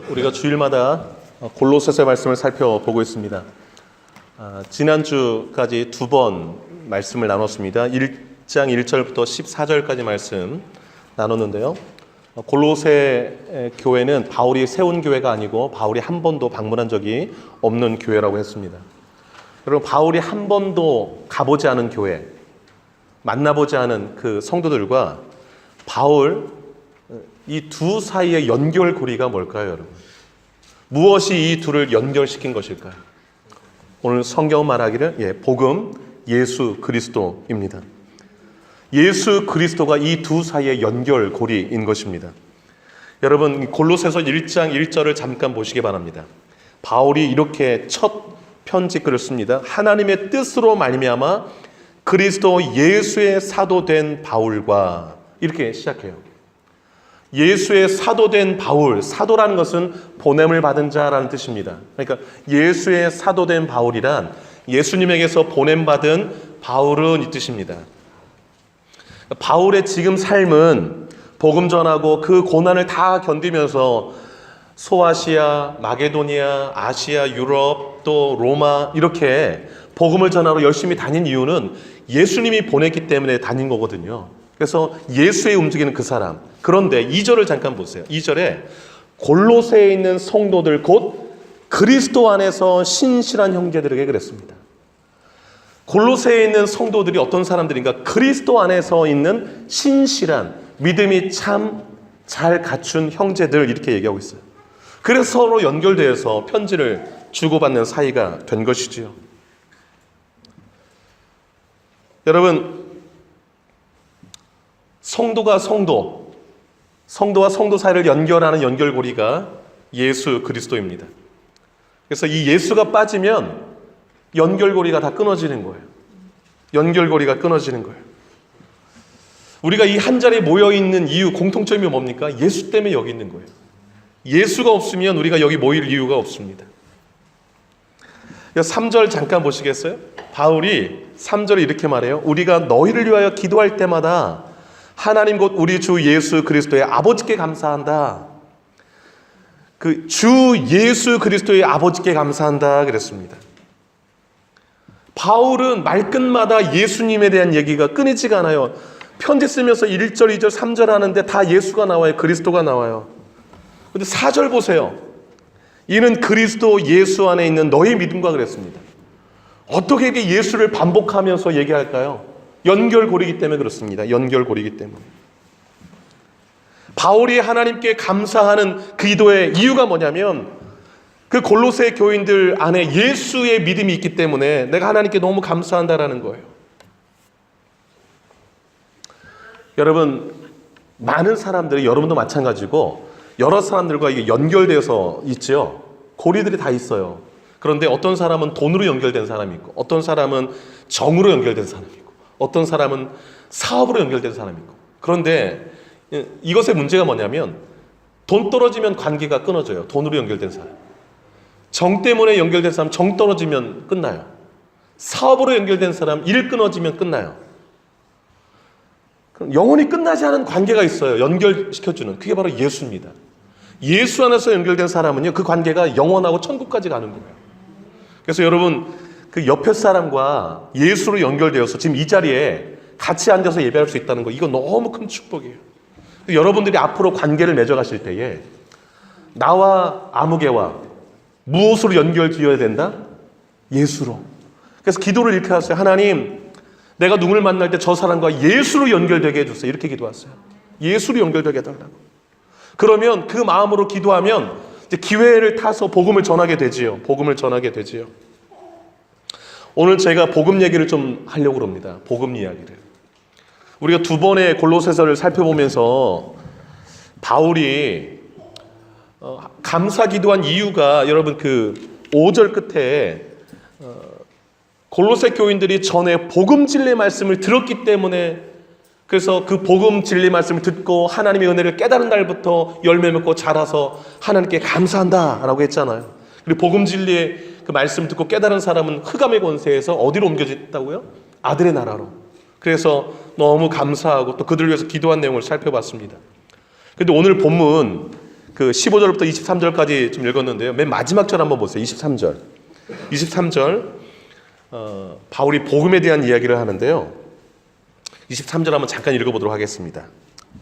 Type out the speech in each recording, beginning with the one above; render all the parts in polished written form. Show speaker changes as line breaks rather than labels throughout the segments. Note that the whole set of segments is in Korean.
우리가 주일마다 골로새서 말씀을 살펴보고 있습니다. 지난주까지 두 번 말씀을 나눴습니다. 1장 1절부터 14절까지 말씀 나눴는데요. 골로새 교회는 바울이 세운 교회가 아니고 바울이 한 번도 방문한 적이 없는 교회라고 했습니다. 여러분, 바울이 한 번도 가보지 않은 교회, 만나보지 않은 그 성도들과 바울 이 두 사이의 연결고리가 뭘까요, 여러분? 무엇이 이 둘을 연결시킨 것일까요? 오늘 성경 말하기를 복음, 예수 그리스도입니다. 예수 그리스도가 이 두 사이의 연결고리인 것입니다. 여러분, 골로새서 1장 1절을 잠깐 보시기 바랍니다. 바울이 이렇게 첫 편지글을 씁니다. 하나님의 뜻으로 말미암아 그리스도 예수의 사도된 바울과, 이렇게 시작해요. 예수의 사도된 바울, 사도라는 것은 보냄을 받은 자라는 뜻입니다. 그러니까 예수의 사도된 바울이란 예수님에게서 보냄받은 바울은 이 뜻입니다. 바울의 지금 삶은 복음 전하고 그 고난을 다 견디면서 소아시아, 마게도니아, 아시아, 유럽, 또 로마 이렇게 복음을 전하러 열심히 다닌 이유는 예수님이 보냈기 때문에 다닌 거거든요. 그래서 예수에 움직이는 그 사람. 그런데 2절을 잠깐 보세요. 2절에 골로새에 있는 성도들 곧 그리스도 안에서 신실한 형제들에게 그랬습니다. 골로새에 있는 성도들이 어떤 사람들인가? 그리스도 안에서 있는 신실한, 믿음이 참 잘 갖춘 형제들, 이렇게 얘기하고 있어요. 그래서 서로 연결되어서 편지를 주고받는 사이가 된 것이지요. 여러분, 성도와 성도 사이를 연결하는 연결고리가 예수 그리스도입니다. 그래서 이 예수가 빠지면 연결고리가 다 끊어지는 거예요. 연결고리가 끊어지는 거예요. 우리가 이 한 자리에 모여있는 이유, 공통점이 뭡니까? 예수 때문에 여기 있는 거예요. 예수가 없으면 우리가 여기 모일 이유가 없습니다. 3절 잠깐 보시겠어요? 바울이 3절에 이렇게 말해요. 우리가 너희를 위하여 기도할 때마다 하나님 곧 우리 주 예수 그리스도의 아버지께 감사한다. 그 주 예수 그리스도의 아버지께 감사한다 그랬습니다. 바울은 말끝마다 예수님에 대한 얘기가 끊이지가 않아요. 편지 쓰면서 1절, 2절, 3절 하는데 다 예수가 나와요. 그리스도가 나와요. 근데 4절 보세요. 이는 그리스도 예수 안에 있는 너의 믿음과 그랬습니다. 어떻게 이렇게 예수를 반복하면서 얘기할까요? 연결고리이기 때문에 그렇습니다. 연결고리이기 때문에. 바울이 하나님께 감사하는 그 기도의 이유가 뭐냐면 그 골로새 교인들 안에 예수의 믿음이 있기 때문에 내가 하나님께 너무 감사한다라는 거예요. 여러분, 많은 사람들이, 여러분도 마찬가지고 여러 사람들과 이게 연결돼서 있죠. 고리들이 다 있어요. 그런데 어떤 사람은 돈으로 연결된 사람이 있고, 어떤 사람은 정으로 연결된 사람이 있고, 어떤 사람은 사업으로 연결된 사람이 있고. 그런데 이것의 문제가 뭐냐면 돈 떨어지면 관계가 끊어져요. 돈으로 연결된 사람. 정 때문에 연결된 사람, 정 떨어지면 끝나요. 사업으로 연결된 사람, 일 끊어지면 끝나요. 영원히 끝나지 않은 관계가 있어요. 연결시켜주는. 그게 바로 예수입니다. 예수 안에서 연결된 사람은요, 그 관계가 영원하고 천국까지 가는 거예요. 그래서 여러분, 그 옆에 사람과 예수로 연결되어서 지금 이 자리에 같이 앉아서 예배할 수 있다는 거, 이거 너무 큰 축복이에요. 여러분들이 앞으로 관계를 맺어가실 때에 나와 아무개와 무엇으로 연결되어야 된다? 예수로. 그래서 기도를 이렇게 하세요. 하나님, 내가 누굴 만날 때 저 사람과 예수로 연결되게 해주세요. 이렇게 기도하세요. 예수로 연결되게 해달라고. 그러면 그 마음으로 기도하면 이제 기회를 타서 복음을 전하게 되지요. 복음을 전하게 되지요. 오늘 제가 복음 얘기를 좀 하려고 합니다. 복음 이야기를. 우리가 두 번의 골로새서를 살펴보면서 바울이 감사 기도한 이유가, 여러분 그 5절 끝에 골로새 교인들이 전에 복음 진리 말씀을 들었기 때문에, 그래서 그 복음 진리 말씀을 듣고 하나님의 은혜를 깨달은 날부터 열매 맺고 자라서 하나님께 감사한다라고 했잖아요. 그리고 복음 진리의 그 말씀 듣고 깨달은 사람은 흑암의 권세에서 어디로 옮겨졌다고요? 아들의 나라로. 그래서 너무 감사하고 또 그들을 위해서 기도한 내용을 살펴봤습니다. 그런데 오늘 본문 그 15절부터 23절까지 좀 읽었는데요. 맨 마지막 절 한번 보세요. 23절. 23절 바울이 복음에 대한 이야기를 하는데요. 23절 한번 잠깐 읽어보도록 하겠습니다.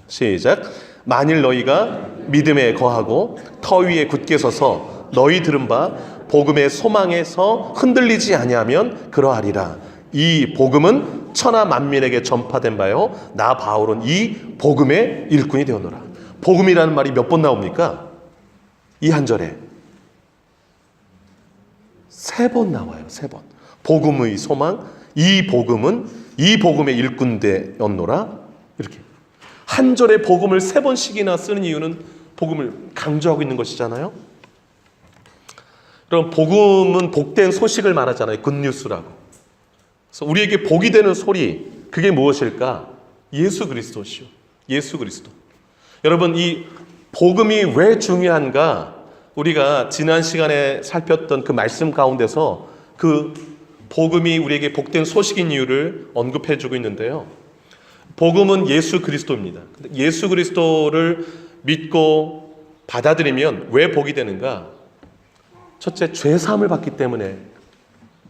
시작. 만일 너희가 믿음에 거하고 터 위에 굳게 서서 너희 들은 바 복음의 소망에서 흔들리지 아니하면 그러하리라. 이 복음은 천하 만민에게 전파된 바요 나 바울은 이 복음의 일꾼이 되었노라. 복음이라는 말이 몇 번 나옵니까? 이 한 절에 3번 나와요. 3번. 복음의 소망, 이 복음은 이 복음의 일꾼 되었노라. 이렇게 한 절에 복음을 3번씩이나 쓰는 이유는 복음을 강조하고 있는 것이잖아요. 그럼 복음은 복된 소식을 말하잖아요. 굿뉴스라고. 그래서 우리에게 복이 되는 소리, 그게 무엇일까? 예수 그리스도시요. 예수 그리스도. 여러분, 이 복음이 왜 중요한가? 우리가 지난 시간에 살폈던 그 말씀 가운데서 그 복음이 우리에게 복된 소식인 이유를 언급해주고 있는데요. 복음은 예수 그리스도입니다. 예수 그리스도를 믿고 받아들이면 왜 복이 되는가? 첫째, 죄사함을 받기 때문에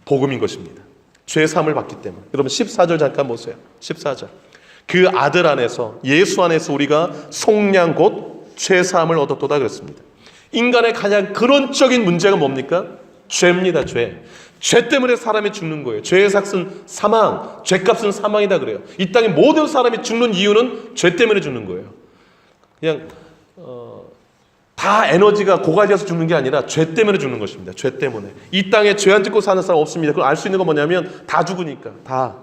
복음인 것입니다. 죄사함을 받기 때문에. 여러분 14절 잠깐 보세요. 14절. 그 아들 안에서, 예수 안에서 우리가 속량 곧 죄사함을 얻었도다 그랬습니다. 인간의 가장 근원적인 문제가 뭡니까? 죄입니다. 죄 때문에 사람이 죽는 거예요. 죄의 삭은 사망, 죄값은 사망이다 그래요. 이 땅에 모든 사람이 죽는 이유는 죄 때문에 죽는 거예요. 그냥 다 에너지가 고갈되어서 죽는 게 아니라 죄 때문에 죽는 것입니다. 죄 때문에. 이 땅에 죄 안 짓고 사는 사람 없습니다. 그걸 알 수 있는 건 뭐냐면 다 죽으니까. 다.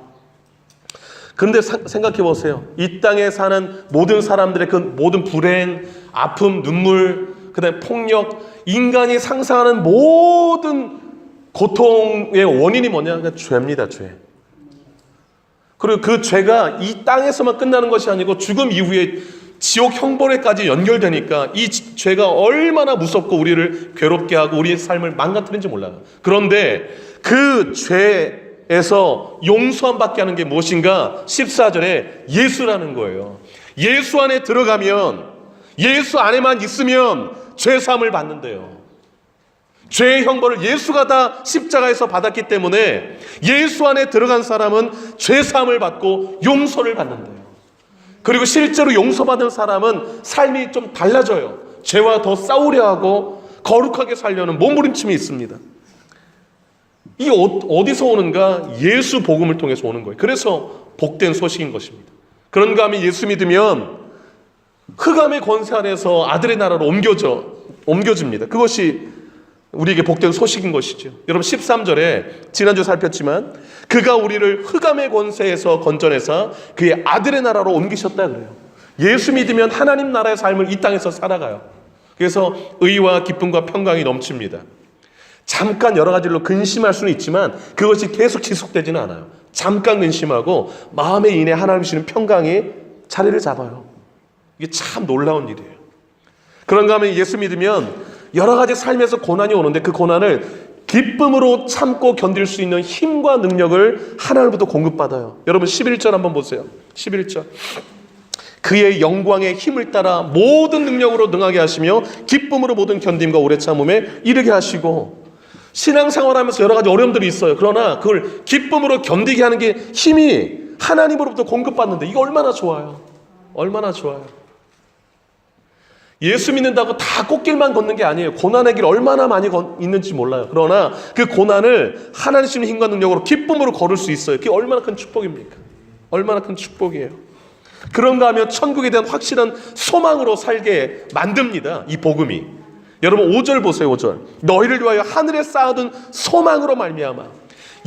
그런데 생각해 보세요. 이 땅에 사는 모든 사람들의 그 모든 불행, 아픔, 눈물, 그다음에 폭력, 인간이 상상하는 모든 고통의 원인이 뭐냐? 그러니까 죄입니다. 죄. 그리고 그 죄가 이 땅에서만 끝나는 것이 아니고 죽음 이후에 지옥 형벌에까지 연결되니까 이 죄가 얼마나 무섭고 우리를 괴롭게 하고 우리의 삶을 망가뜨리는지 몰라요. 그런데 그 죄에서 용서함 받게 하는 게 무엇인가? 14절에 예수라는 거예요. 예수 안에 들어가면, 예수 안에만 있으면 죄사함을 받는데요. 죄의 형벌을 예수가 다 십자가에서 받았기 때문에 예수 안에 들어간 사람은 죄사함을 받고 용서를 받는데요. 그리고 실제로 용서받은 사람은 삶이 좀 달라져요. 죄와 더 싸우려 하고 거룩하게 살려는 몸부림침이 있습니다. 이 어디서 오는가? 예수 복음을 통해서 오는 거예요. 그래서 복된 소식인 것입니다. 그런가 하면 예수 믿으면 흑암의 권세 안에서 아들의 나라로 옮겨집니다. 그것이 우리에게 복된 소식인 것이죠. 여러분 13절에 지난주 살폈지만 그가 우리를 흑암의 권세에서 건져내사 그의 아들의 나라로 옮기셨다 그래요. 예수 믿으면 하나님 나라의 삶을 이 땅에서 살아가요. 그래서 의와 기쁨과 평강이 넘칩니다. 잠깐 여러 가지로 근심할 수는 있지만 그것이 계속 지속되지는 않아요. 잠깐 근심하고 마음에 인해 하나님 주시는 평강이 자리를 잡아요. 이게 참 놀라운 일이에요. 그런가 하면 예수 믿으면 여러 가지 삶에서 고난이 오는데 그 고난을 기쁨으로 참고 견딜 수 있는 힘과 능력을 하나님부터 공급받아요. 여러분 11절 한번 보세요. 11절. 그의 영광의 힘을 따라 모든 능력으로 능하게 하시며 기쁨으로 모든 견딤과 오래 참음에 이르게 하시고, 신앙생활하면서 여러 가지 어려움들이 있어요. 그러나 그걸 기쁨으로 견디게 하는 게 힘이 하나님으로부터 공급받는데 이거 얼마나 좋아요. 얼마나 좋아요. 예수 믿는다고 다 꽃길만 걷는 게 아니에요. 고난의 길 얼마나 많이 있는지 몰라요. 그러나 그 고난을 하나님 주시는 힘과 능력으로 기쁨으로 걸을 수 있어요. 그게 얼마나 큰 축복입니까? 얼마나 큰 축복이에요. 그런가 하면 천국에 대한 확실한 소망으로 살게 만듭니다. 이 복음이. 여러분 5절 보세요. 5절. 너희를 위하여 하늘에 쌓아둔 소망으로 말미암아.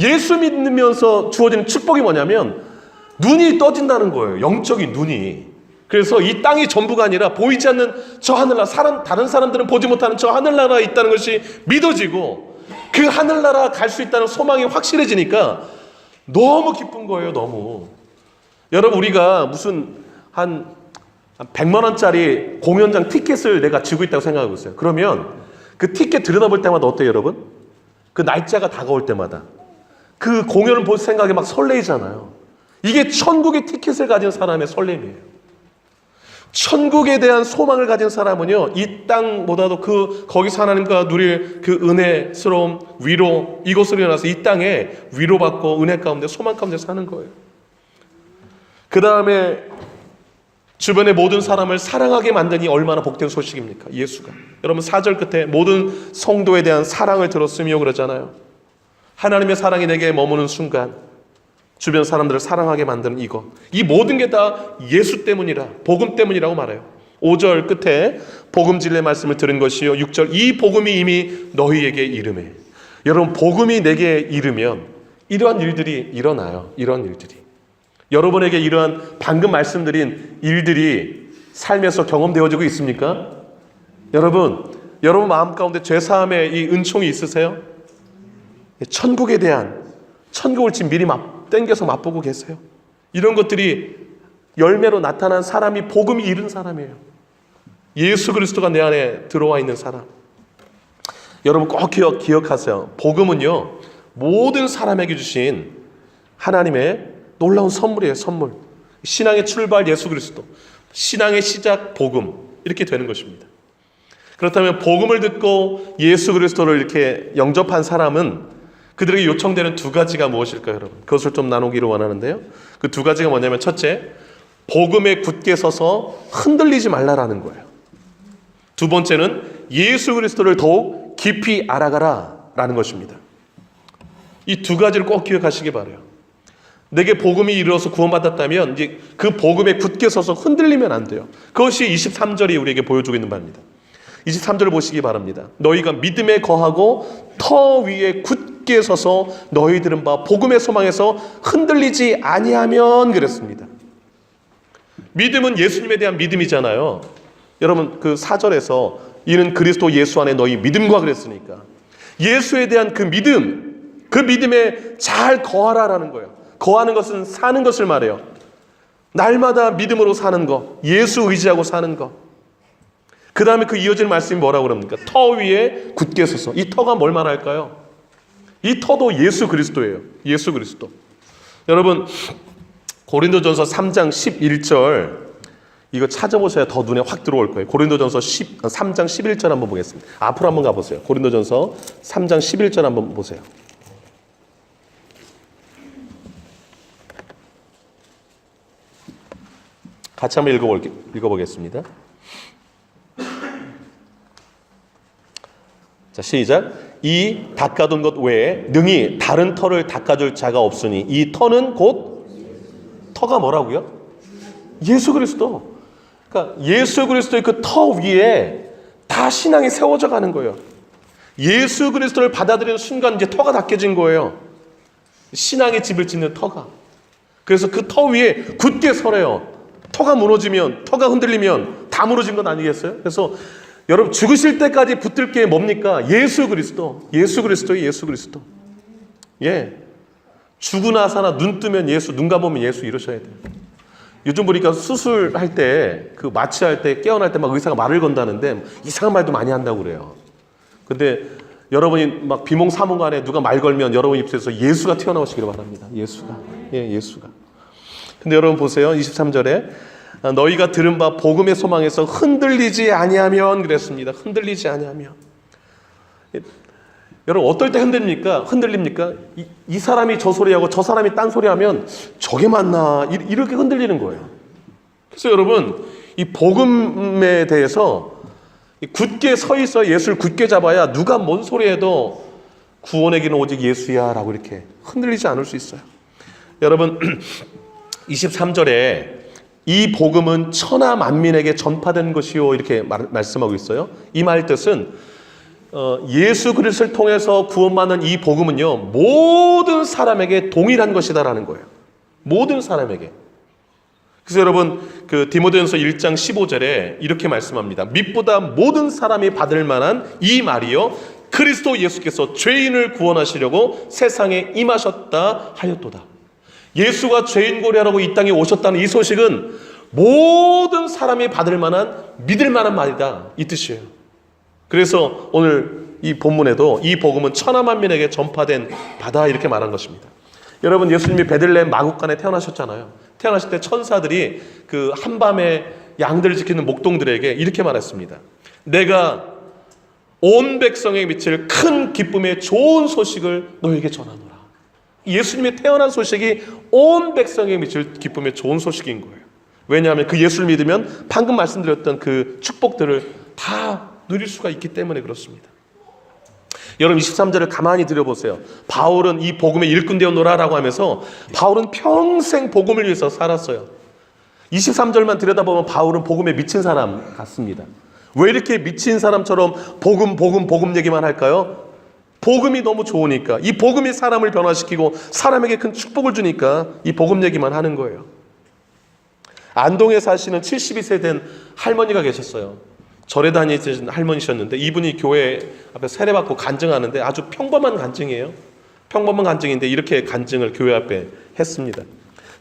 예수 믿으면서 주어지는 축복이 뭐냐면 눈이 떠진다는 거예요. 영적인 눈이. 그래서 이 땅이 전부가 아니라 보이지 않는 저 하늘나라, 다른 사람들은 보지 못하는 저 하늘나라에 있다는 것이 믿어지고 그 하늘나라 갈 수 있다는 소망이 확실해지니까 너무 기쁜 거예요. 너무. 여러분 우리가 무슨 한 100만 원짜리 공연장 티켓을 내가 쥐고 있다고 생각하고 있어요. 그러면 그 티켓 들여다볼 때마다 어때요 여러분? 그 날짜가 다가올 때마다 그 공연을 볼 생각에 막 설레이잖아요. 이게 천국의 티켓을 가진 사람의 설렘이에요. 천국에 대한 소망을 가진 사람은요, 이 땅보다도 거기서 하나님과 누릴 그 은혜스러움, 위로, 이곳으로 일어나서 이 땅에 위로받고 은혜 가운데, 소망 가운데 사는 거예요. 그 다음에 주변의 모든 사람을 사랑하게 만드니 얼마나 복된 소식입니까? 예수가. 여러분 4절 끝에 모든 성도에 대한 사랑을 들었으며 그러잖아요. 하나님의 사랑이 내게 머무는 순간 주변 사람들을 사랑하게 만드는 이거, 이 모든 게 다 예수 때문이라, 복음 때문이라고 말해요. 5절 끝에 복음 진리의 말씀을 들은 것이요, 6절 이 복음이 이미 너희에게 이르매. 여러분 복음이 내게 이르면 이러한 일들이 일어나요. 이런 일들이 여러분에게 이러한 방금 말씀드린 일들이 삶에서 경험되어지고 있습니까? 여러분 마음 가운데 죄사함의 이 은총이 있으세요? 천국에 대한, 천국을 지금 미리 땡겨서 맛보고 계세요? 이런 것들이 열매로 나타난 사람이 복음이 이른 사람이에요. 예수 그리스도가 내 안에 들어와 있는 사람. 여러분 꼭 기억하세요. 복음은요, 모든 사람에게 주신 하나님의 놀라운 선물이에요. 선물. 신앙의 출발 예수 그리스도, 신앙의 시작 복음, 이렇게 되는 것입니다. 그렇다면 복음을 듣고 예수 그리스도를 이렇게 영접한 사람은 그들에게 요청되는 두 가지가 무엇일까요, 여러분? 그것을 좀 나누기를 원하는데요. 그 두 가지가 뭐냐면, 첫째, 복음에 굳게 서서 흔들리지 말라라는 거예요. 두 번째는 예수 그리스도를 더욱 깊이 알아가라라는 것입니다. 이 두 가지를 꼭 기억하시기 바라요. 내게 복음이 이르러서 구원받았다면 이제 그 복음에 굳게 서서 흔들리면 안 돼요. 그것이 23절이 우리에게 보여주고 있는 바입니다. 23절을 보시기 바랍니다. 너희가 믿음에 거하고 터 위에 굳게 서서 너희들은 바 복음의 소망에서 흔들리지 아니하면 그랬습니다. 믿음은 예수님에 대한 믿음이잖아요. 여러분 그 4절에서 이는 그리스도 예수 안에 너희 믿음과 그랬으니까 예수에 대한 그 믿음, 그 믿음에 잘 거하라라는 거예요. 거하는 것은 사는 것을 말해요. 날마다 믿음으로 사는 거, 예수 의지하고 사는 거. 그 다음에 그 이어지는 말씀이 뭐라고 그럽니까? 터 위에 굳게 서서. 이 터가 뭘 말할까요? 이 터도 예수 그리스도예요. 예수 그리스도. 여러분 고린도전서 3장 11절 이거 찾아보셔야 더 눈에 확 들어올 거예요. 고린도전서 3장 11절 한번 보겠습니다. 앞으로 한번 가보세요. 고린도전서 3장 11절 한번 보세요. 같이 한번 읽어보겠습니다. 자, 시작. 이 닦아둔 것 외에 능히 다른 터를 닦아줄 자가 없으니 이 터는 곧, 터가 뭐라고요? 예수 그리스도. 그러니까 예수 그리스도의 그 터 위에 다 신앙이 세워져 가는 거예요. 예수 그리스도를 받아들이는 순간 이제 터가 닦여진 거예요. 신앙의 집을 짓는 터가. 그래서 그 터 위에 굳게 서래요. 터가 무너지면, 터가 흔들리면 다 무너진 건 아니겠어요? 그래서 여러분 죽으실 때까지 붙들 게 뭡니까? 예수 그리스도. 예수 그리스도예요. 예수 그리스도. 예. 죽으나 사나 눈 뜨면 예수, 눈 감으면 예수 이러셔야 돼요. 요즘 보니까 수술할 때, 그 마취할 때, 깨어날 때 막 의사가 말을 건다는데 이상한 말도 많이 한다고 그래요. 근데 여러분이 막 비몽사몽간에 누가 말 걸면 여러분 입술에서 예수가 튀어나오시기를 바랍니다. 예수가. 예, 예수가. 근데 여러분 보세요. 23절에 너희가 들은 바 복음의 소망에서 흔들리지 아니하면 그랬습니다. 흔들리지 아니하면. 여러분 어떨 때 흔들립니까? 이 사람이 저 소리하고 저 사람이 딴 소리하면 저게 맞나 이렇게 흔들리는 거예요. 그래서 여러분 이 복음에 대해서 굳게 서 있어 예수를 굳게 잡아야 누가 뭔 소리해도 구원의 길은 오직 예수야 라고 이렇게 흔들리지 않을 수 있어요. 여러분 23절에 이 복음은 천하 만민에게 전파된 것이요 이렇게 말씀하고 있어요. 이 말 뜻은 예수 그리스도를 통해서 구원받는 이 복음은요 모든 사람에게 동일한 것이다라는 거예요. 모든 사람에게. 그래서 여러분 그 디모데전서 1장 15절에 이렇게 말씀합니다. mit보다 모든 사람이 받을 만한 이 말이요 그리스도 예수께서 죄인을 구원하시려고 세상에 임하셨다 하였도다. 예수가 죄인 고려하라고 이 땅에 오셨다는 이 소식은 모든 사람이 받을 만한 믿을 만한 말이다 이 뜻이에요. 그래서 오늘 이 본문에도 이 복음은 천하 만민에게 전파된 바다 이렇게 말한 것입니다. 여러분 예수님이 베들레헴 마국간에 태어나셨잖아요. 태어나실 때 천사들이 그 한밤에 양들을 지키는 목동들에게 이렇게 말했습니다. 내가 온 백성에게 미칠 큰 기쁨의 좋은 소식을 너에게 전하노라. 예수님이 태어난 소식이 온 백성에게 미칠 기쁨의 좋은 소식인 거예요. 왜냐하면 그 예수를 믿으면 방금 말씀드렸던 그 축복들을 다 누릴 수가 있기 때문에 그렇습니다. 여러분 23절을 가만히 들여보세요. 바울은 이 복음의 일꾼 되었노라라고 하면서 바울은 평생 복음을 위해서 살았어요. 23절만 들여다보면 바울은 복음에 미친 사람 같습니다. 왜 이렇게 미친 사람처럼 복음 얘기만 할까요? 복음이 너무 좋으니까, 이 복음이 사람을 변화시키고 사람에게 큰 축복을 주니까 이 복음 얘기만 하는 거예요. 안동에 사시는 72세 된 할머니가 계셨어요. 절에 다니시는 할머니셨는데 이분이 교회 앞에 세례받고 간증하는데 아주 평범한 간증이에요. 평범한 간증인데 이렇게 간증을 교회 앞에 했습니다.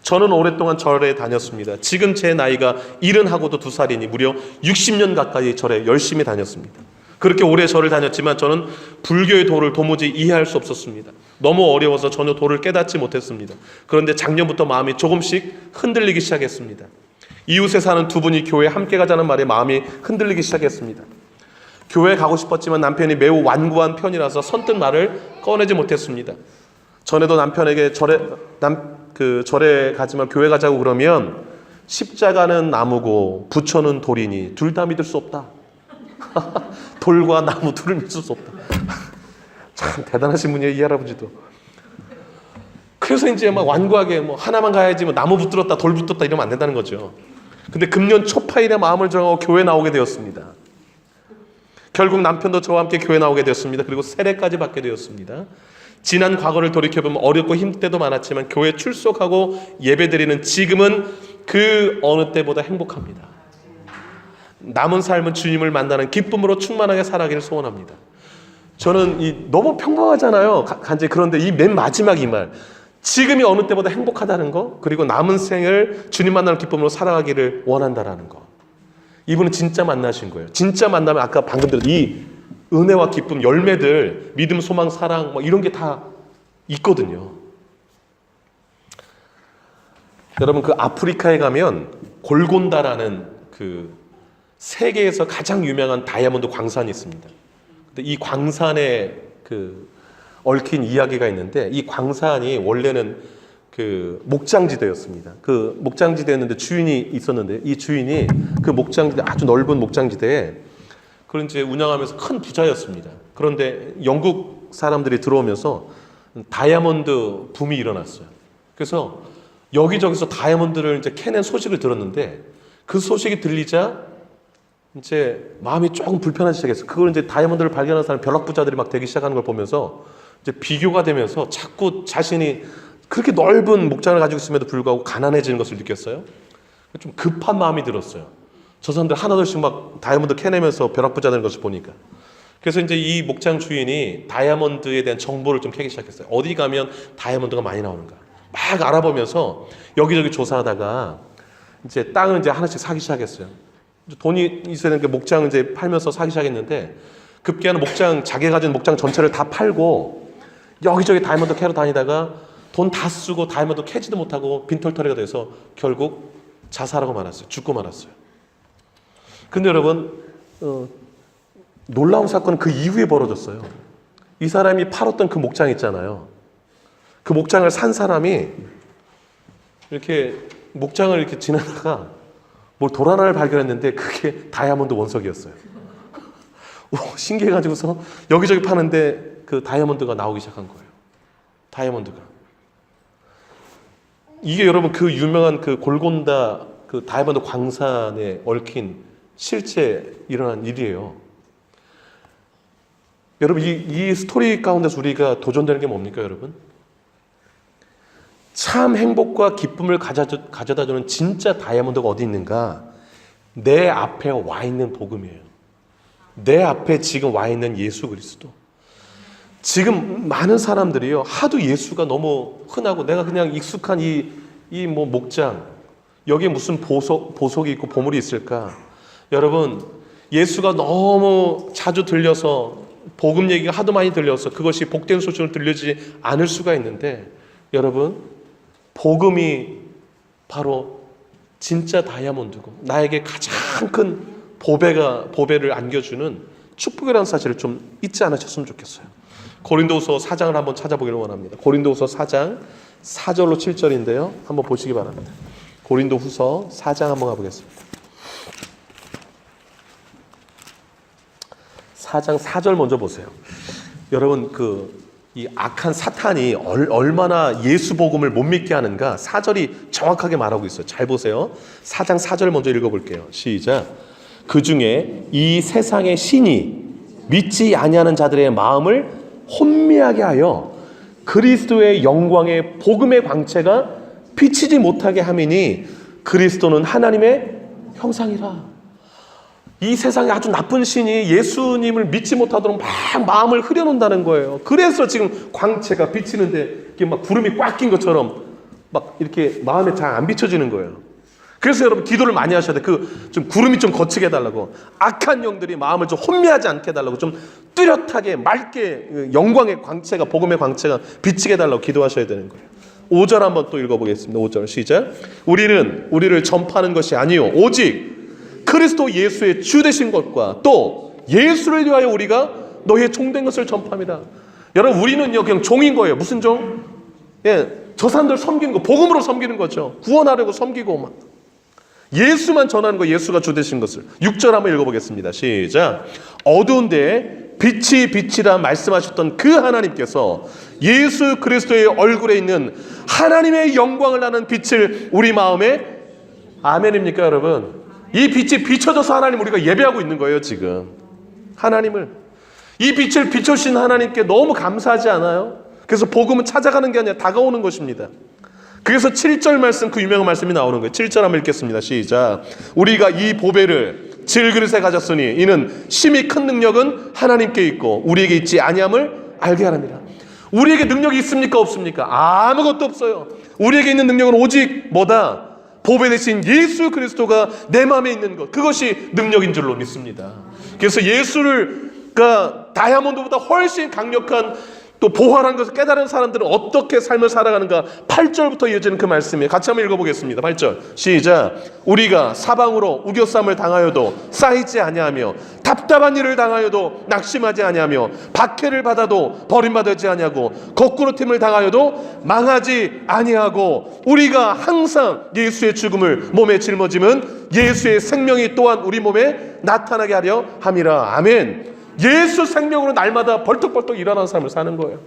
저는 오랫동안 절에 다녔습니다. 지금 제 나이가 70하고도 2살이니 무려 60년 가까이 절에 열심히 다녔습니다. 그렇게 오래 절을 다녔지만 저는 불교의 도를 도무지 이해할 수 없었습니다. 너무 어려워서 전혀 도를 깨닫지 못했습니다. 그런데 작년부터 마음이 조금씩 흔들리기 시작했습니다. 이웃에 사는 두 분이 교회에 함께 가자는 말에 마음이 흔들리기 시작했습니다. 교회에 가고 싶었지만 남편이 매우 완고한 편이라서 선뜻 말을 꺼내지 못했습니다. 전에도 남편에게 절에 가지만 교회 가자고 그러면 십자가는 나무고 부처는 돌이니 둘 다 믿을 수 없다. 돌과 나무 둘을 믿을 수 없다. 참 대단하신 분이에요, 이 할아버지도. 그래서 이제 막 완고하게 뭐 하나만 가야지 뭐 나무 붙들었다 돌 붙들었다 이러면 안 된다는 거죠. 근데 금년 초파일에 마음을 정하고 교회 나오게 되었습니다. 결국 남편도 저와 함께 교회 나오게 되었습니다. 그리고 세례까지 받게 되었습니다. 지난 과거를 돌이켜보면 어렵고 힘들 때도 많았지만 교회 출석하고 예배드리는 지금은 그 어느 때보다 행복합니다. 남은 삶은 주님을 만나는 기쁨으로 충만하게 살아가기를 소원합니다. 저는 너무 평범하잖아요. 간절히. 그런데 이 맨 마지막 이 말, 지금이 어느 때보다 행복하다는 거, 그리고 남은 생을 주님 만나는 기쁨으로 살아가기를 원한다라는 거. 이분은 진짜 만나신 거예요. 진짜 만나면 아까 방금 들은 이 은혜와 기쁨, 열매들, 믿음, 소망, 사랑 뭐 이런 게 다 있거든요. 여러분 그 아프리카에 가면 골곤다라는 그 세계에서 가장 유명한 다이아몬드 광산이 있습니다. 근데 이 광산에 그 얽힌 이야기가 있는데 이 광산이 원래는 그 목장지대였습니다. 그 목장지대였는데 주인이 있었는데 이 주인이 그 목장지대 아주 넓은 목장지대에 그걸 이제 운영하면서 큰 부자였습니다. 그런데 영국 사람들이 들어오면서 다이아몬드 붐이 일어났어요. 그래서 여기저기서 다이아몬드를 이제 캐낸 소식을 들었는데 그 소식이 들리자 이제 마음이 조금 불편하기 시작했어요. 그걸 이제 다이아몬드를 발견한 사람 벼락부자들이 막 되기 시작하는 걸 보면서 이제 비교가 되면서 자꾸 자신이 그렇게 넓은 목장을 가지고 있음에도 불구하고 가난해지는 것을 느꼈어요. 좀 급한 마음이 들었어요. 저 사람들 하나둘씩 막 다이아몬드 캐내면서 벼락부자 되는 것을 보니까. 그래서 이제 이 목장 주인이 다이아몬드에 대한 정보를 좀 캐기 시작했어요. 어디 가면 다이아몬드가 많이 나오는가. 막 알아보면서 여기저기 조사하다가 이제 땅을 이제 하나씩 사기 시작했어요. 돈이 있어야 되는 게 목장 이제 팔면서 사기 시작했는데 급기야는 목장, 자기가 가진 목장 전체를 다 팔고 여기저기 다이아몬드 캐러 다니다가 돈 다 쓰고 다이아몬드 캐지도 못하고 빈털터리가 돼서 결국 자살하고 말았어요. 죽고 말았어요. 근데 여러분 놀라운 사건은 그 이후에 벌어졌어요. 이 사람이 팔았던 그 목장 있잖아요. 그 목장을 산 사람이 이렇게 목장을 이렇게 지나다가 뭘 돌 하나를 발견했는데 그게 다이아몬드 원석이었어요. 신기해가지고서 여기저기 파는데 그 다이아몬드가 나오기 시작한 거예요. 다이아몬드가. 이게 여러분 그 유명한 그 골곤다 그 다이아몬드 광산에 얽힌 실제 일어난 일이에요. 여러분 이 스토리 가운데서 우리가 도전되는 게 뭡니까 여러분? 참 행복과 기쁨을 가져다주는 진짜 다이아몬드가 어디 있는가? 내 앞에 와 있는 복음이에요. 내 앞에 지금 와 있는 예수 그리스도. 지금 많은 사람들이요 하도 예수가 너무 흔하고 내가 그냥 익숙한 이 뭐 목장 여기에 무슨 보석이 있고 보물이 있을까? 여러분 예수가 너무 자주 들려서 복음 얘기가 하도 많이 들려서 그것이 복된 소식을 들리지 않을 수가 있는데 여러분 복음이 바로 진짜 다이아몬드고 나에게 가장 큰 보배를 안겨주는 축복이라는 사실을 좀 잊지 않으셨으면 좋겠어요. 고린도후서 4장을 한번 찾아보기를 원합니다. 고린도후서 4장 4절로 7절인데요. 한번 보시기 바랍니다. 고린도후서 4장 한번 가보겠습니다. 4장 4절 먼저 보세요. 여러분 이 악한 사탄이 얼마나 예수 복음을 못 믿게 하는가 4절이 정확하게 말하고 있어요. 잘 보세요. 4장 4절 먼저 읽어볼게요. 시작. 그 중에 이 세상의 신이 믿지 아니하는 자들의 마음을 혼미하게 하여 그리스도의 영광의 복음의 광채가 비치지 못하게 함이니 그리스도는 하나님의 형상이라. 이 세상에 아주 나쁜 신이 예수님을 믿지 못하도록 막 마음을 흐려놓는다는 거예요. 그래서 지금 광채가 비치는데 이게 막 구름이 꽉 낀 것처럼 막 이렇게 마음에 잘 안 비춰지는 거예요. 그래서 여러분 기도를 많이 하셔야 돼. 좀 구름이 좀 거치게 해달라고. 악한 영들이 마음을 좀 혼미하지 않게 해달라고. 좀 뚜렷하게 맑게 영광의 광채가 복음의 광채가 비치게 해달라고 기도하셔야 되는 거예요. 5절 한번 또 읽어보겠습니다. 5절 시작. 우리를 전파하는 것이 아니요 오직 그리스도 예수의 주 되신 것과 또 예수를 위하여 우리가 너희의 종된 것을 전파합니다. 여러분 우리는요 그냥 종인 거예요. 무슨 종? 저 사람들 섬기는 거 복음으로 섬기는 거죠. 구원하려고 섬기고 막 예수만 전하는 거. 예수가 주 되신 것을. 6절 한번 읽어보겠습니다. 시작. 어두운데 빛이 빛이라 말씀하셨던 그 하나님께서 예수 그리스도의 얼굴에 있는 하나님의 영광을 나는 빛을 우리 마음에 아멘입니까 여러분? 이 빛이 비춰져서 하나님 우리가 예배하고 있는 거예요 지금. 하나님을 이 빛을 비춰주신 하나님께 너무 감사하지 않아요? 그래서 복음은 찾아가는 게 아니라 다가오는 것입니다. 그래서 7절 말씀 그 유명한 말씀이 나오는 거예요. 7절 한번 읽겠습니다. 시작. 우리가 이 보배를 질그릇에 가졌으니 이는 심히 큰 능력은 하나님께 있고 우리에게 있지 아니함을 알게 하랍니다. 우리에게 능력이 있습니까 없습니까? 아무것도 없어요. 우리에게 있는 능력은 오직 뭐다? 보배 대신 예수 그리스도가 내 마음에 있는 것, 그것이 능력인 줄로 믿습니다. 그래서 예수가 다이아몬드보다 훨씬 강력한 또 보활한 것을 깨달은 사람들은 어떻게 삶을 살아가는가 8절부터 이어지는 그 말씀이에요. 같이 한번 읽어보겠습니다. 8절 시작. 우리가 사방으로 우겨쌈을 당하여도 쌓이지 아니하며 답답한 일을 당하여도 낙심하지 아니하며 박해를 받아도 버림받지 아니하고 거꾸로 틈을 당하여도 망하지 아니하고 우리가 항상 예수의 죽음을 몸에 짊어짐은 예수의 생명이 또한 우리 몸에 나타나게 하려 함이라. 아멘. 예수 생명으로 날마다 벌떡벌떡 일어나는 삶을 사는 거예요.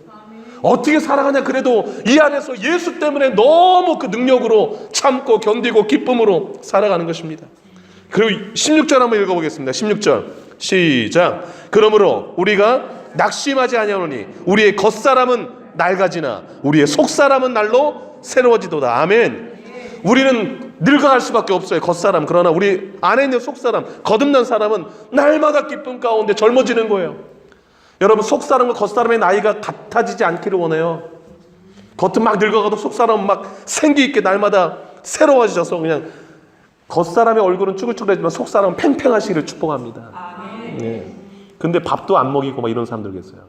어떻게 살아가냐? 그래도 이 안에서 예수 때문에 너무 그 능력으로 참고 견디고 기쁨으로 살아가는 것입니다. 그리고 16절 한번 읽어보겠습니다. 16절 시작. 그러므로 우리가 낙심하지 아니하노니 우리의 겉사람은 낡아지나 우리의 속사람은 날로 새로워지도다. 아멘. 우리는 늙어갈 수밖에 없어요. 겉사람. 그러나 우리 안에 있는 속사람, 거듭난 사람은 날마다 기쁨 가운데 젊어지는 거예요. 여러분 속사람과 겉사람의 나이가 같아지지 않기를 원해요. 겉은 막 늙어가도 속사람은 막 생기 있게 날마다 새로워지셔서 그냥 겉사람의 얼굴은 쭈글쭈글하지만 속사람은 팽팽하시기를 축복합니다. 네. 근데 밥도 안 먹이고 막 이런 사람들 계세요.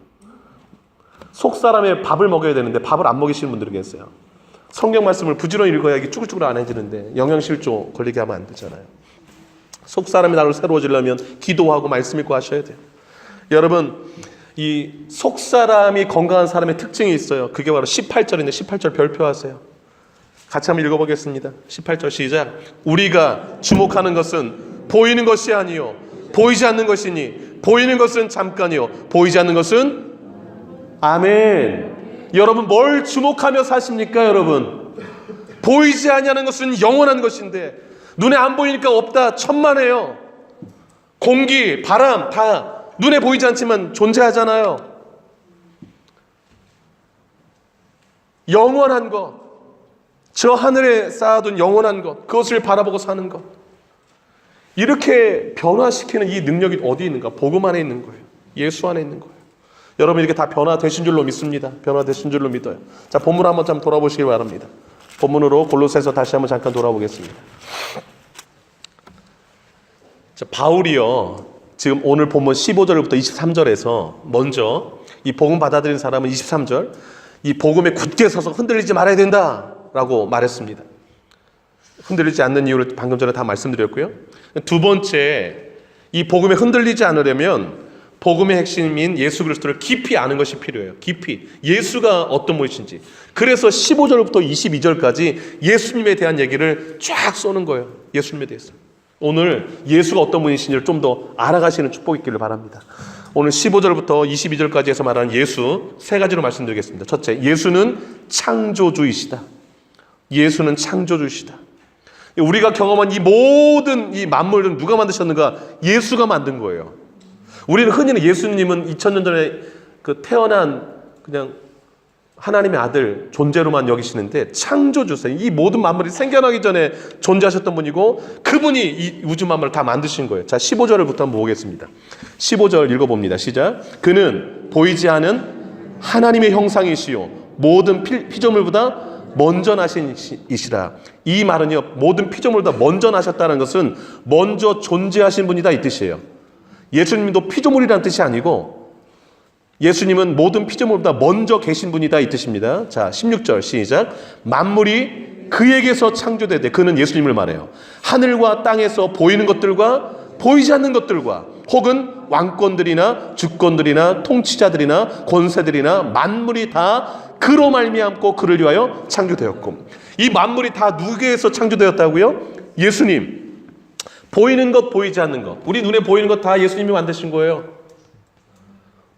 속사람의 밥을 먹여야 되는데 밥을 안 먹이시는 분들이 계세요. 성경 말씀을 부지런히 읽어야 이게 쭈글쭈글 안 해지는데 영양실조 걸리게 하면 안 되잖아요. 속사람이 나를 새로워지려면 기도하고 말씀 읽고 하셔야 돼요. 여러분 이 속사람이 건강한 사람의 특징이 있어요. 그게 바로 18절인데 18절 별표하세요. 같이 한번 읽어보겠습니다. 18절 시작. 우리가 주목하는 것은 보이는 것이 아니요 보이지 않는 것이니 보이는 것은 잠깐이요 보이지 않는 것은 아멘. 여러분 뭘 주목하며 사십니까 여러분? 보이지 아니하는 것은 영원한 것인데 눈에 안 보이니까 없다 천만에요. 공기, 바람 다 눈에 보이지 않지만 존재하잖아요. 영원한 것, 저 하늘에 쌓아둔 영원한 것, 그것을 바라보고 사는 것, 이렇게 변화시키는 이 능력이 어디 있는가? 복음 안에 있는 거예요. 예수 안에 있는 거예요. 여러분 이렇게 다 변화되신 줄로 믿습니다. 변화되신 줄로 믿어요. 자, 본문 한번 좀 돌아보시기 바랍니다. 본문으로 골로새서 다시 한번 잠깐 돌아보겠습니다. 자, 바울이요 지금 오늘 본문 15절부터 23절에서 먼저 이 복음 받아들인 사람은 23절 이 복음에 굳게 서서 흔들리지 말아야 된다라고 말했습니다. 흔들리지 않는 이유를 방금 전에 다 말씀드렸고요. 두 번째, 이 복음에 흔들리지 않으려면 복음의 핵심인 예수 그리스도를 깊이 아는 것이 필요해요. 깊이. 예수가 어떤 분이신지. 그래서 15절부터 22절까지 예수님에 대한 얘기를 쫙 쏘는 거예요. 예수님에 대해서. 오늘 예수가 어떤 분이신지를 좀 더 알아가시는 축복이 있기를 바랍니다. 오늘 15절부터 22절까지 해서 말하는 예수 세 가지로 말씀드리겠습니다. 첫째, 예수는 창조주이시다. 예수는 창조주이시다. 우리가 경험한 이 모든 이 만물은 누가 만드셨는가? 예수가 만든 거예요. 우리는 흔히는 예수님은 2000년 전에 그 태어난 그냥 하나님의 아들 존재로만 여기시는데 창조주세요. 이 모든 만물이 생겨나기 전에 존재하셨던 분이고 그분이 이 우주 만물을 다 만드신 거예요. 자, 15절부터 한번 보겠습니다. 15절 읽어봅니다. 시작. 그는 보이지 않은 하나님의 형상이시요 모든 피조물보다 먼저 나신 이시라. 이 말은요, 모든 피조물보다 먼저 나셨다는 것은 먼저 존재하신 분이다 이 뜻이에요. 예수님도 피조물이라는 뜻이 아니고 예수님은 모든 피조물보다 먼저 계신 분이다 이 뜻입니다. 자, 16절 시작. 만물이 그에게서 창조되되, 그는 예수님을 말해요. 하늘과 땅에서 보이는 것들과 보이지 않는 것들과 혹은 왕권들이나 주권들이나 통치자들이나 권세들이나 만물이 다 그로 말미암고 그를 위하여 창조되었고. 이 만물이 다 누구에게서 창조되었다고요? 예수님. 보이는 것, 보이지 않는 것. 우리 눈에 보이는 것 다 예수님이 만드신 거예요.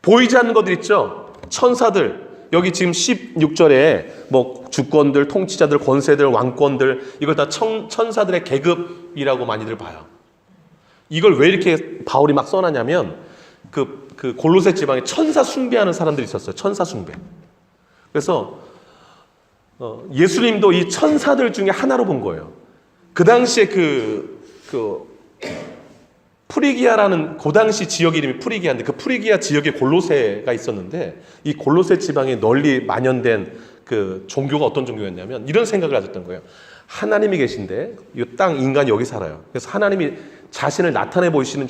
보이지 않는 것들 있죠? 천사들. 여기 지금 16절에 뭐 주권들, 통치자들, 권세들, 왕권들, 이걸 다 천사들의 계급이라고 많이들 봐요. 이걸 왜 이렇게 바울이 막 써놨냐면 그 골로새 지방에 천사 숭배하는 사람들이 있었어요. 천사 숭배. 그래서 예수님도 이 천사들 중에 하나로 본 거예요. 그 당시에 그 프리기아라는 그 당시 지역 이름이 프리기아인데 그 프리기아 지역에 골로새가 있었는데 이 골로새 지방에 널리 만연된 그 종교가 어떤 종교였냐면 이런 생각을 가졌던 거예요. 하나님이 계신데 이 땅 인간이 여기 살아요. 그래서 하나님이 자신을 나타내 보이시는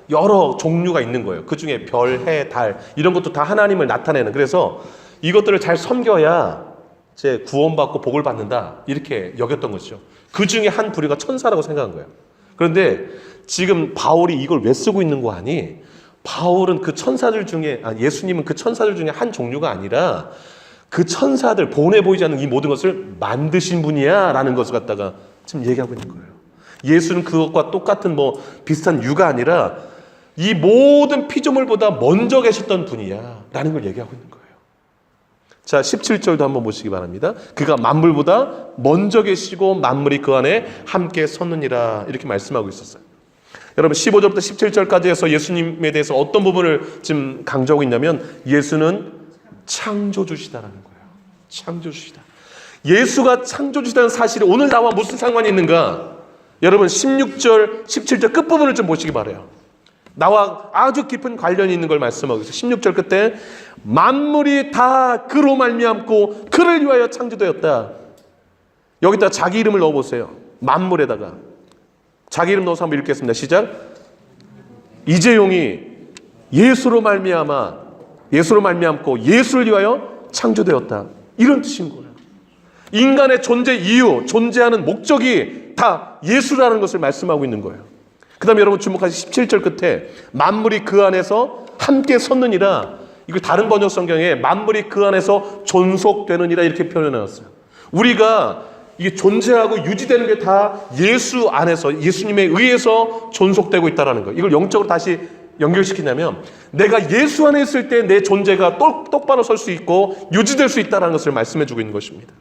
여러 종류가 있는 거예요. 그 중에 별, 해, 달 이런 것도 다 하나님을 나타내는. 그래서 이것들을 잘 섬겨야 이제 구원받고 복을 받는다 이렇게 여겼던 것이죠. 그 중에 한 부류가 천사라고 생각한 거예요. 그런데 지금 바울이 이걸 왜 쓰고 있는 거 아니? 바울은 그 천사들 중에 예수님은 그 천사들 중에 한 종류가 아니라 그 천사들 본에 보이지 않는 이 모든 것을 만드신 분이야 라는 것을 갖다가 지금 얘기하고 있는 거예요. 예수는 그것과 똑같은 뭐 비슷한 유가 아니라 이 모든 피조물보다 먼저 계셨던 분이야 라는 걸 얘기하고 있는 거예요. 자, 17절도 한번 보시기 바랍니다. 그가 만물보다 먼저 계시고 만물이 그 안에 함께 섰느니라 이렇게 말씀하고 있었어요. 여러분 15절부터 17절까지 해서 예수님에 대해서 어떤 부분을 지금 강조하고 있냐면 예수는 창조주시다라는 거예요. 창조주시다. 예수가 창조주시다는 사실이 오늘 나와 무슨 상관이 있는가? 여러분 16절, 17절 끝부분을 좀 보시기 바라요. 나와 아주 깊은 관련이 있는 걸 말씀하고 있어요. 16절 끝에 만물이 다 그로 말미암고 그를 위하여 창조되었다. 여기다 자기 이름을 넣어보세요. 만물에다가 자기 이름 넣어서 한번 읽겠습니다. 시작. 이재용이 예수로 말미암고 예수를 위하여 창조되었다. 이런 뜻인 거예요. 인간의 존재 이유, 존재하는 목적이 다 예수라는 것을 말씀하고 있는 거예요. 그 다음에 여러분 주목하시 17절 끝에 만물이 그 안에서 함께 섰느니라. 이걸 다른 번역 성경에 만물이 그 안에서 존속되느니라 이렇게 표현해놨어요. 우리가 이게 존재하고 유지되는 게 다 예수 안에서 예수님에 의해서 존속되고 있다는 거예요. 이걸 영적으로 다시 연결시키냐면 내가 예수 안에 있을 때 내 존재가 똑바로 설 수 있고 유지될 수 있다는 것을 말씀해주고 있는 것입니다.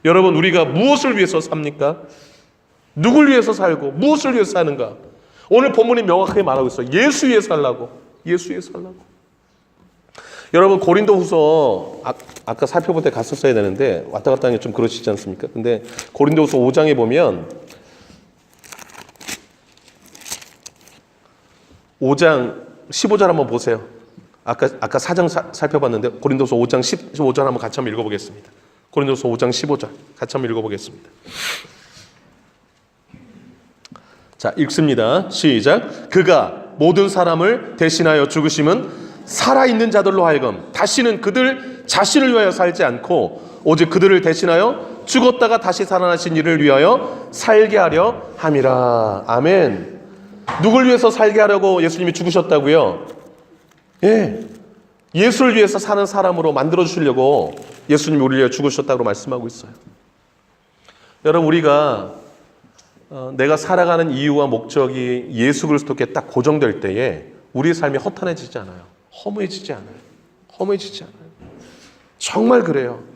여러분 우리가 무엇을 위해서 삽니까? 누굴 위해서 살고 무엇을 위해서 사는가? 오늘 본문이 명확하게 말하고 있어요. 예수 위해서 살라고. 예수 위해서 살라고. 여러분 고린도후서 아까 살펴볼 때 갔었어야 되는데 왔다 갔다 하는 게 좀 그러시지 않습니까? 근데 고린도후서 5장에 보면 5장 15절 한번 보세요. 아까 4장 살펴봤는데 고린도후서 5장 15절 한번 같이 한번 읽어보겠습니다. 고린도후서 5장 15절 같이 한번 읽어보겠습니다. 자, 읽습니다. 시작. 그가 모든 사람을 대신하여 죽으심은 살아있는 자들로 하여금 다시는 그들 자신을 위하여 살지 않고 오직 그들을 대신하여 죽었다가 다시 살아나신 이를 위하여 살게 하려 함이라. 아멘. 누굴 위해서 살게 하려고 예수님이 죽으셨다고요? 예, 예수를 위해서 사는 사람으로 만들어주시려고 예수님이 우리를 위해 죽으셨다고 말씀하고 있어요. 여러분, 우리가 내가 살아가는 이유와 목적이 예수 그리스도께 딱 고정될 때에 우리의 삶이 허탄해지지 않아요. 허무해지지 않아요. 허무해지지 않아요. 정말 그래요.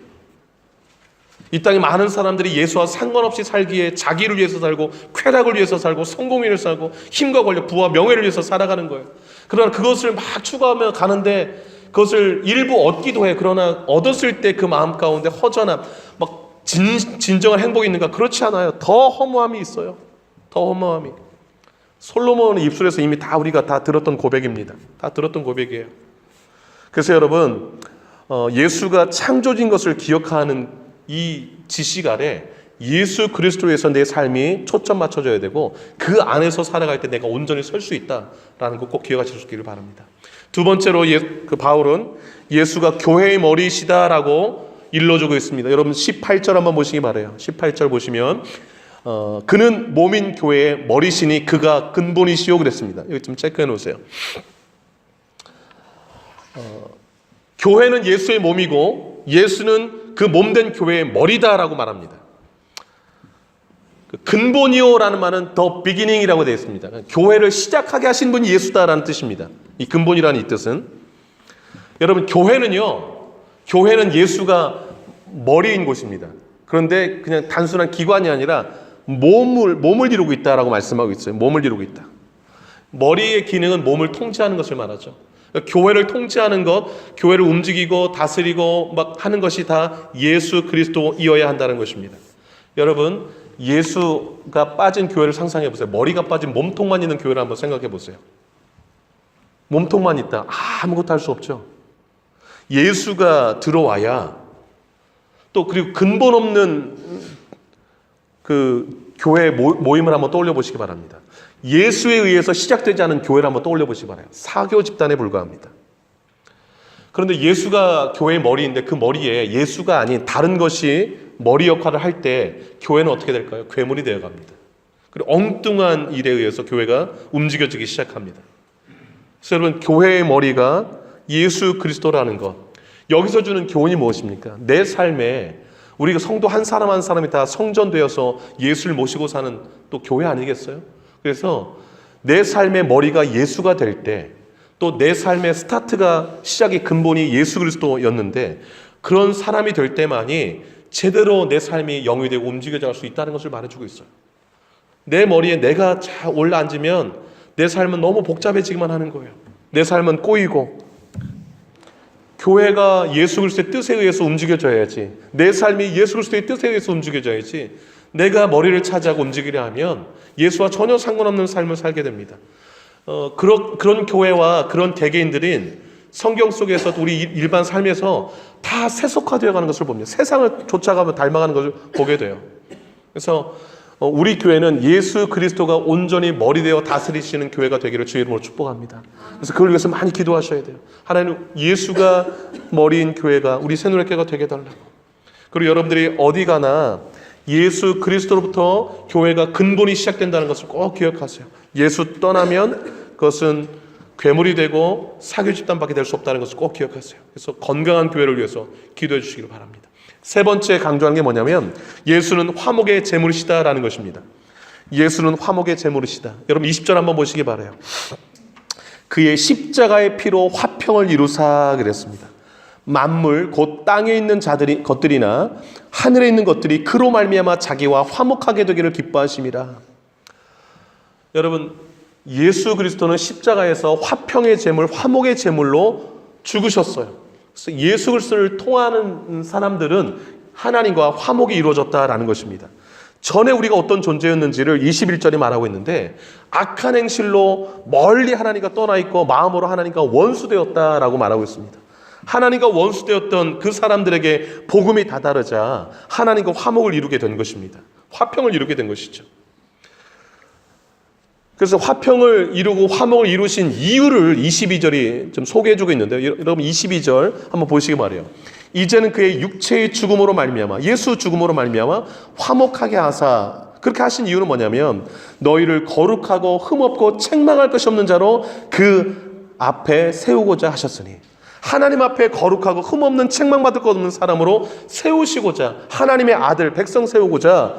이 땅에 많은 사람들이 예수와 상관없이 살기에 자기를 위해서 살고 쾌락을 위해서 살고 성공을 위해서 살고 힘과 권력, 부와 명예를 위해서 살아가는 거예요. 그러나 그것을 막 추구하며 가는데 그것을 일부 얻기도 해. 그러나 얻었을 때 그 마음 가운데 허전함, 막 진정한 행복이 있는가? 그렇지 않아요. 더 허무함이 있어요. 더 허무함이. 솔로몬의 입술에서 이미 다 우리가 다 들었던 고백입니다. 다 들었던 고백이에요. 그래서 여러분, 예수가 창조진 것을 기억하는 이 지식 아래 예수 그리스도에서 내 삶이 초점 맞춰져야 되고 그 안에서 살아갈 때 내가 온전히 설 수 있다라는 거 꼭 기억하실 수 있기를 바랍니다. 두 번째로 바울은 예수가 교회의 머리시다라고 일러주고 있습니다. 여러분 18절 한번 보시기 바라요. 18절 보시면 그는 몸인 교회의 머리시니 그가 근본이시오 그랬습니다. 여기 좀 체크해 놓으세요. 교회는 예수의 몸이고 예수는 그 몸된 교회의 머리다라고 말합니다. 근본이요라는 말은 the beginning이라고 되어 있습니다. 교회를 시작하게 하신 분이 예수다라는 뜻입니다. 이 근본이라는 이 뜻은 여러분 교회는 예수가 머리인 곳입니다. 그런데 그냥 단순한 기관이 아니라 몸을 이루고 있다라고 말씀하고 있어요. 몸을 이루고 있다. 머리의 기능은 몸을 통치하는 것을 말하죠. 교회를 통치하는 것, 교회를 움직이고 다스리고 막 하는 것이 다 예수 그리스도이어야 한다는 것입니다. 여러분, 예수가 빠진 교회를 상상해 보세요. 머리가 빠진 몸통만 있는 교회를 한번 생각해 보세요. 몸통만 있다. 아무것도 할 수 없죠. 예수가 들어와야 또 그리고 근본 없는 그 교회 모임을 한번 떠올려 보시기 바랍니다. 예수에 의해서 시작되지 않은 교회를 한번 떠올려 보시기 바라요. 사교 집단에 불과합니다. 그런데 예수가 교회의 머리인데 그 머리에 예수가 아닌 다른 것이 머리 역할을 할 때 교회는 어떻게 될까요? 괴물이 되어갑니다. 그리고 엉뚱한 일에 의해서 교회가 움직여지기 시작합니다. 그래서 여러분, 교회의 머리가 예수 그리스도라는 것, 여기서 주는 교훈이 무엇입니까? 내 삶에 우리가 성도 한 사람 한 사람이 다 성전되어서 예수를 모시고 사는 또 교회 아니겠어요? 그래서 내 삶의 머리가 예수가 될 때, 또 내 삶의 스타트가 시작이 근본이 예수 그리스도였는데 그런 사람이 될 때만이 제대로 내 삶이 영위되고 움직여져 갈 수 있다는 것을 말해주고 있어요. 내 머리에 내가 잘 올라앉으면 내 삶은 너무 복잡해지기만 하는 거예요. 내 삶은 꼬이고, 교회가 예수 그리스도의 뜻에 의해서 움직여져야지, 내 삶이 예수 그리스도의 뜻에 의해서 움직여져야지, 내가 머리를 차지하고 움직이려 하면 예수와 전혀 상관없는 삶을 살게 됩니다. 그런 교회와 그런 개개인들인 성경 속에서 우리 일반 삶에서 다 세속화되어 가는 것을 봅니다. 세상을 쫓아가며 닮아가는 것을 보게 돼요. 그래서 우리 교회는 예수 그리스도가 온전히 머리되어 다스리시는 교회가 되기를 주의 이름으로 축복합니다. 그래서 그걸 위해서 많이 기도하셔야 돼요. 하나님, 예수가 머리인 교회가 우리 새누리교회가 되게 해달라고. 그리고 여러분들이 어디 가나 예수 그리스도로부터 교회가 근본이 시작된다는 것을 꼭 기억하세요. 예수 떠나면 그것은 괴물이 되고 사교 집단밖에 될 수 없다는 것을 꼭 기억하세요. 그래서 건강한 교회를 위해서 기도해 주시기를 바랍니다. 세 번째 강조하는 게 뭐냐면 예수는 화목의 제물이시다라는 것입니다. 예수는 화목의 제물이시다. 여러분 20절 한번 보시기 바라요. 그의 십자가의 피로 화평을 이루사 그랬습니다. 만물 곧 땅에 있는 것들이나 하늘에 있는 것들이 그로 말미암아 자기와 화목하게 되기를 기뻐하심이라. 여러분, 예수 그리스도는 십자가에서 화평의 제물, 화목의 제물로 죽으셨어요. 그래서 예수 그리스도를 통하는 사람들은 하나님과 화목이 이루어졌다라는 것입니다. 전에 우리가 어떤 존재였는지를 21절이 말하고 있는데 악한 행실로 멀리 하나님과 떠나 있고 마음으로 하나님과 원수되었다라고 말하고 있습니다. 하나님과 원수되었던 그 사람들에게 복음이 다다르자 하나님과 화목을 이루게 된 것입니다. 화평을 이루게 된 것이죠. 그래서 화평을 이루고 화목을 이루신 이유를 22절이 좀 소개해주고 있는데요. 여러분 22절 한번 보시기 바라요. 이제는 그의 육체의 죽음으로 말미암아, 예수 죽음으로 말미암아 화목하게 하사, 그렇게 하신 이유는 뭐냐면 너희를 거룩하고 흠없고 책망할 것이 없는 자로 그 앞에 세우고자 하셨으니, 하나님 앞에 거룩하고 흠없는 책망받을 것 없는 사람으로 세우시고자, 하나님의 아들 백성 세우고자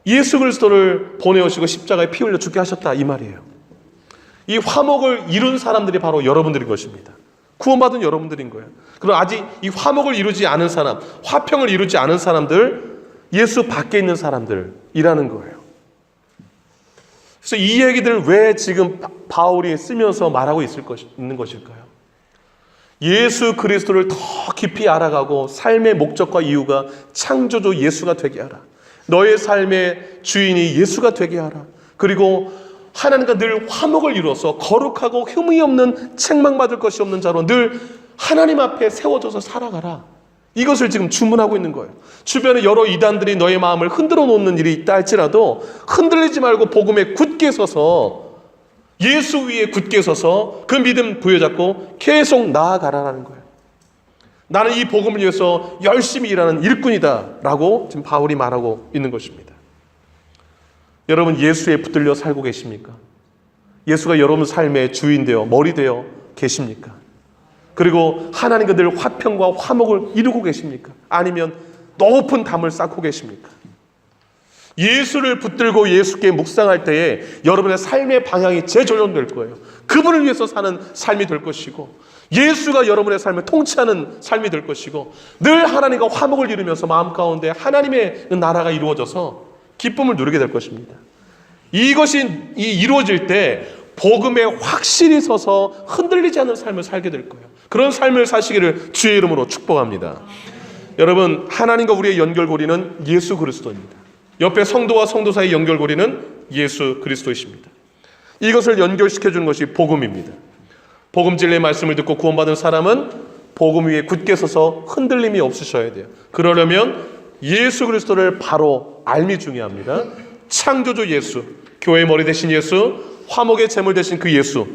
예수 그리스도를 보내오시고 십자가에 피 흘려 죽게 하셨다, 이 말이에요. 이 화목을 이룬 사람들이 바로 여러분들인 것입니다. 구원받은 여러분들인 거예요. 그럼 아직 이 화목을 이루지 않은 사람, 화평을 이루지 않은 사람들, 예수 밖에 있는 사람들이라는 거예요. 그래서 이 얘기들을 왜 지금 바울이 쓰면서 말하고 있는 것일까요? 예수 그리스도를 더 깊이 알아가고 삶의 목적과 이유가 창조주 예수가 되게 하라. 너의 삶의 주인이 예수가 되게 하라. 그리고 하나님과 늘 화목을 이루어서 거룩하고 흠이 없는 책망받을 것이 없는 자로 늘 하나님 앞에 세워져서 살아가라. 이것을 지금 주문하고 있는 거예요. 주변에 여러 이단들이 너의 마음을 흔들어 놓는 일이 있다 할지라도 흔들리지 말고 복음에 굳게 서서, 예수 위에 굳게 서서 그 믿음 부여잡고 계속 나아가라는 거예요. 나는 이 복음을 위해서 열심히 일하는 일꾼이다 라고 지금 바울이 말하고 있는 것입니다. 여러분, 예수에 붙들려 살고 계십니까? 예수가 여러분 삶의 주인 되어 머리 되어 계십니까? 그리고 하나님과 늘 화평과 화목을 이루고 계십니까? 아니면 높은 담을 쌓고 계십니까? 예수를 붙들고 예수께 묵상할 때에 여러분의 삶의 방향이 재조정될 거예요. 그분을 위해서 사는 삶이 될 것이고, 예수가 여러분의 삶을 통치하는 삶이 될 것이고, 늘 하나님과 화목을 이루면서 마음 가운데 하나님의 나라가 이루어져서 기쁨을 누리게 될 것입니다. 이것이 이루어질 때 복음에 확실히 서서 흔들리지 않는 삶을 살게 될 거예요. 그런 삶을 사시기를 주의 이름으로 축복합니다. 여러분, 하나님과 우리의 연결고리는 예수 그리스도입니다. 옆에 성도와 성도 사이 연결고리는 예수 그리스도이십니다. 이것을 연결시켜주는 것이 복음입니다. 복음 진리의 말씀을 듣고 구원받은 사람은 복음 위에 굳게 서서 흔들림이 없으셔야 돼요. 그러려면 예수 그리스도를 바로 알미 중요합니다. 창조주 예수, 교회의 머리 되신 예수, 화목의 제물 되신 그 예수,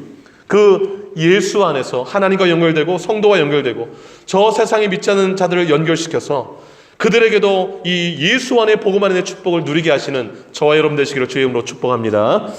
그 예수 안에서 하나님과 연결되고 성도와 연결되고 저 세상에 믿지 않는 자들을 연결시켜서 그들에게도 이 예수 안의 복음 안의 축복을 누리게 하시는 저와 여러분 되시기를 주의 이름으로 축복합니다.